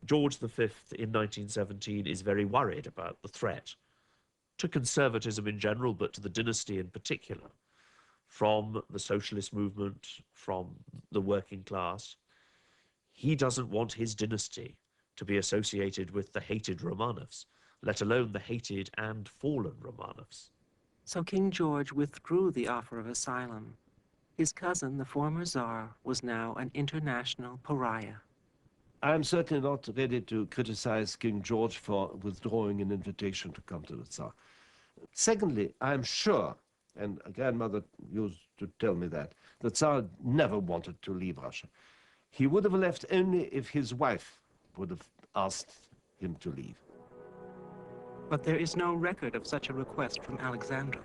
George V in 1917 is very worried about the threat to conservatism in general, but to the dynasty in particular, from the socialist movement, from the working class. He doesn't want his dynasty to be associated with the hated Romanovs, let alone the hated and fallen Romanovs. So King George withdrew the offer of asylum. His cousin, the former Tsar, was now an international pariah. I'm certainly not ready to criticize King George for withdrawing an invitation to come to the Tsar. Secondly, I'm sure, and a grandmother used to tell me that, the Tsar never wanted to leave Russia. He would have left only if his wife would have asked him to leave. But there is no record of such a request from Alexandra.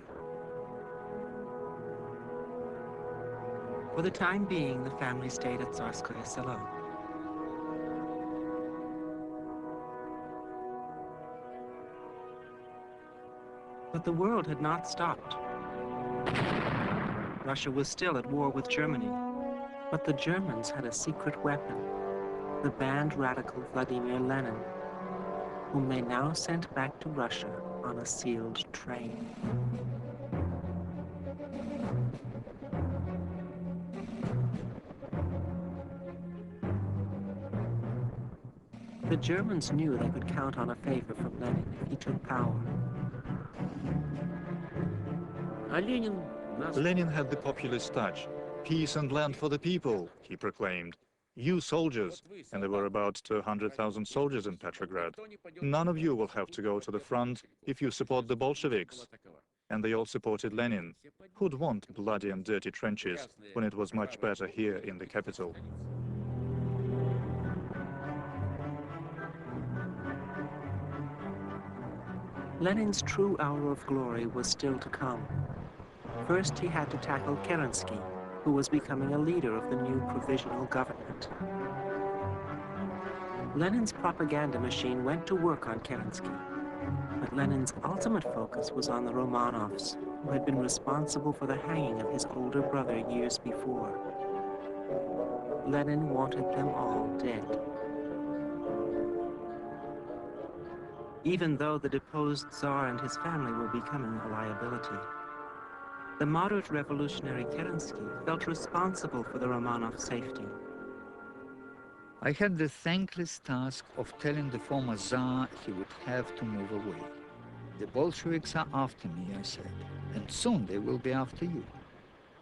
For the time being, the family stayed at Tsarskoye Selo. But the world had not stopped. Russia was still at war with Germany, but the Germans had a secret weapon, the banned radical Vladimir Lenin, whom they now sent back to Russia on a sealed train. The Germans knew they could count on a favor from Lenin if he took power. Lenin had the populist touch. Peace and land for the people, he proclaimed. You soldiers, and there were about 200,000 soldiers in Petrograd. None of you will have to go to the front if you support the Bolsheviks. And they all supported Lenin. Who'd want bloody and dirty trenches when it was much better here in the capital? Lenin's true hour of glory was still to come. First, he had to tackle Kerensky, who was becoming a leader of the new provisional government. Lenin's propaganda machine went to work on Kerensky, but Lenin's ultimate focus was on the Romanovs, who had been responsible for the hanging of his older brother years before. Lenin wanted them all dead. Even though the deposed Tsar and his family were becoming a liability, the moderate revolutionary Kerensky felt responsible for the Romanov safety. I had the thankless task of telling the former Tsar he would have to move away. The Bolsheviks are after me, I said, and soon they will be after you.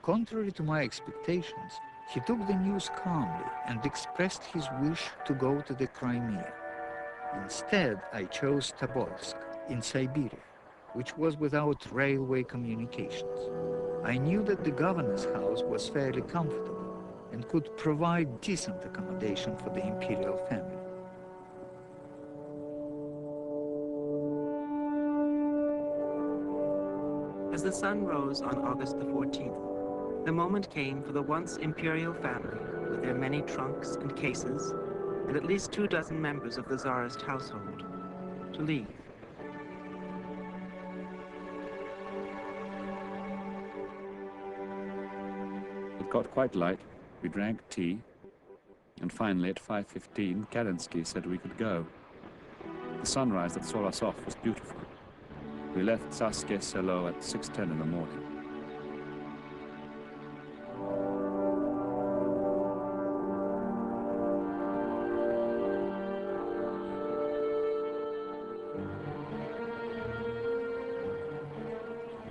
Contrary to my expectations, he took the news calmly and expressed his wish to go to the Crimea. Instead, I chose Tobolsk in Siberia, which was without railway communications. I knew that the governor's house was fairly comfortable and could provide decent accommodation for the imperial family. As the sun rose on August the 14th, the moment came for the once imperial family, with their many trunks and cases, and at least 24 members of the Tsarist household, to leave. It got quite light. We drank tea, and finally at 5:15, Kerensky said we could go. The sunrise that saw us off was beautiful. We left Tsarskoye Selo at 6:10 in the morning.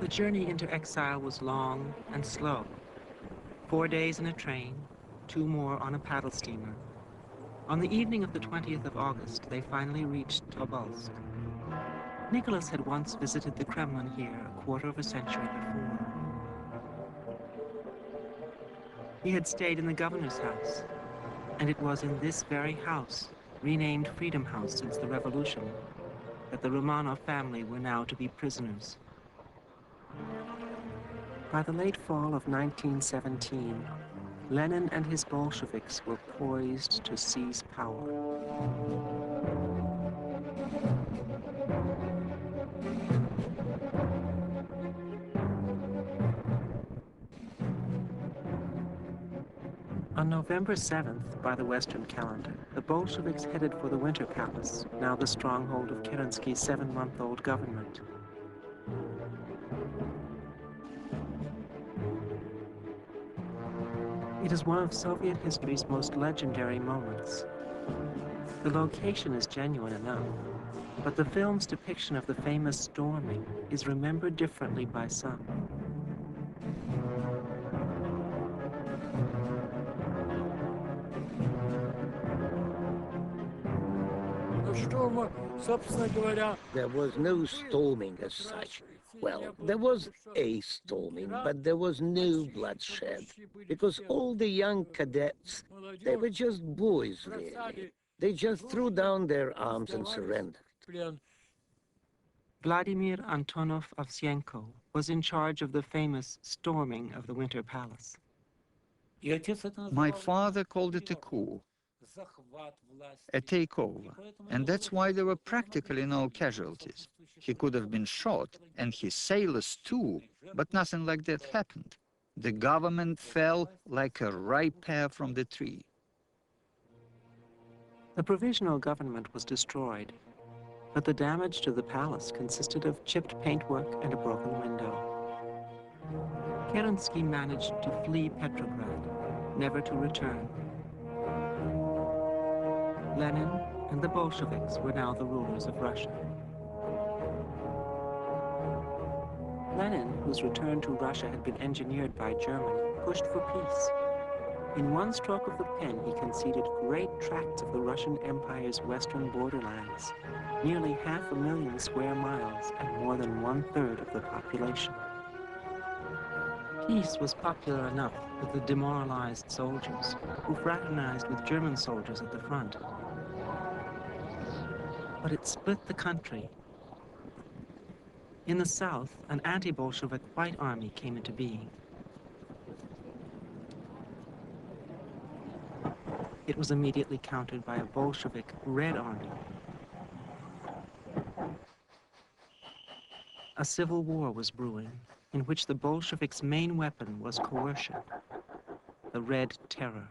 The journey into exile was long and slow. 4 days in a train, 2 more on a paddle steamer. On the evening of the 20th of August, they finally reached Tobolsk. Nicholas had once visited the Kremlin here a quarter of a century before. He had stayed in the governor's house, and it was in this very house, renamed Freedom House since the Revolution, that the Romanov family were now to be prisoners. By the late fall of 1917, Lenin and his Bolsheviks were poised to seize power. On November 7th, by the Western calendar, the Bolsheviks headed for the Winter Palace, now the stronghold of Kerensky's 7-month-old government. It is one of Soviet history's most legendary moments. The location is genuine enough, but the film's depiction of the famous storming is remembered differently by some. There was no storming as such. Well, there was a storming, but there was no bloodshed, because all the young cadets, they were just boys, really. They just threw down their arms and surrendered. Vladimir Antonov Ovsienko was in charge of the famous storming of the Winter Palace. My father called it a coup, a takeover, and that's why there were practically no casualties. He could have been shot, and his sailors too, but nothing like that happened. The government fell like a ripe pear from the tree. The provisional government was destroyed, but the damage to the palace consisted of chipped paintwork and a broken window. Kerensky managed to flee Petrograd, never to return. Lenin and the Bolsheviks were now the rulers of Russia. Lenin, whose return to Russia had been engineered by Germany, pushed for peace. In one stroke of the pen, he conceded great tracts of the Russian Empire's western borderlands, nearly 500,000 square miles and more than 1/3 of the population. Peace was popular enough with the demoralized soldiers, who fraternized with German soldiers at the front. But it split the country. In the south, an anti-Bolshevik white army came into being. It was immediately countered by a Bolshevik Red Army. A civil war was brewing, in which the Bolsheviks' main weapon was coercion, the Red Terror.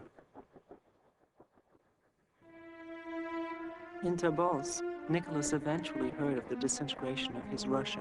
In Tobolsk, Nicholas eventually heard of the disintegration of his Russia